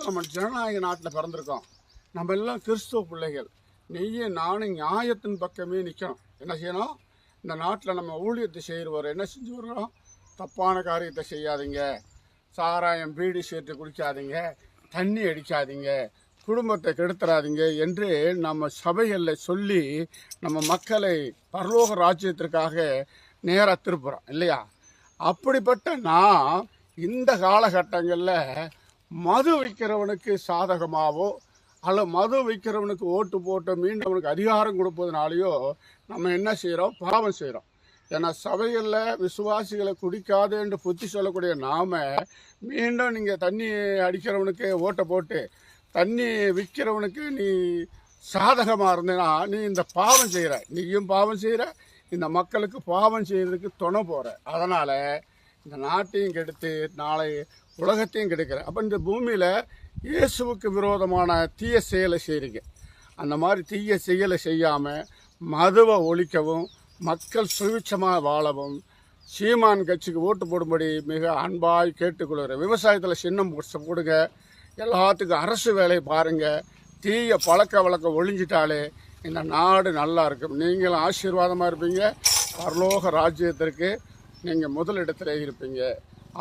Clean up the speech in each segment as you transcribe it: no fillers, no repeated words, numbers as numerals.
நாட்டில் நம்ம ஜனநாயக நாட்டில் பிறந்திருக்கோம். நம்ம எல்லாம் கிறிஸ்துவ பிள்ளைகள். நீயும் நானும் நியாயத்தின் பக்கமே நிற்கணும். என்ன செய்யணும்? இந்த நாட்டில் நம்ம ஊழியத்தை செய்கிறவர் என்ன செஞ்சு வர்றோம்? தப்பான காரியத்தை செய்யாதீங்க, சாராயம் பீடி சேர்த்து குடிக்காதீங்க, தண்ணி அடிக்காதீங்க, குடும்பத்தை கெடுத்துறாதீங்க என்று நம்ம சபைகளில் சொல்லி நம்ம மக்களை பரலோக ராஜ்யத்திற்காக நேராக திருப்புறோம் இல்லையா? அப்படிப்பட்ட நான் இந்த காலகட்டங்களில் மது வைக்கிறவனுக்கு சாதகமாகவோ அல்ல மது வைக்கிறவனுக்கு ஓட்டு போட்டு மீண்டும் அவனுக்கு அதிகாரம் கொடுப்பதுனாலையோ நம்ம என்ன செய்கிறோம்? பாவம் செய்கிறோம். ஏன்னா சபைகளில் விசுவாசிகளை குடிக்காது என்று புத்தி சொல்லக்கூடிய நாம மீண்டும் நீங்கள் தண்ணி அடிக்கிறவனுக்கு ஓட்டை போட்டு தண்ணி விற்கிறவனுக்கு நீ சாதகமாக இருந்தேன்னா நீ இந்த பாவம் செய்கிற, நீயும் பாவம் செய்கிற, இந்த மக்களுக்கு பாவம் செய்கிறதுக்கு துணை போகிற. அதனால் இந்த நாட்டையும் கெடுத்து நாளை உலகத்தையும் கெடுக்கிற. அப்போ இந்த பூமியில் இயேசுவுக்கு விரோதமான தீய செயலை செய்கிறீங்க. அந்த மாதிரி தீய செயலை செய்யாமல் மதுவை ஒழிக்கவும் மக்கள் சுவிட்சமாக வாழவும் சீமான் கட்சிக்கு ஓட்டு போடும்படி மிக அன்பாய் கேட்டுக்கொள்கிறேன். விவசாயத்தில் சின்னம் போடுங்க, எல்லாத்துக்கும் அரசு வேலை பாருங்கள். தீய பழக்க வழக்கம் ஒழிஞ்சிட்டாலே இந்த நாடு நல்லா இருக்கும். நீங்களும் ஆசீர்வாதமாக இருப்பீங்க. பரலோக ராஜ்யத்திற்கு நீங்கள் முதலிடத்தில் இருப்பீங்க.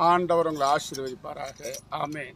ஆண்டவர் உங்களை ஆசீர்வதிப்பாராக. ஆமென்.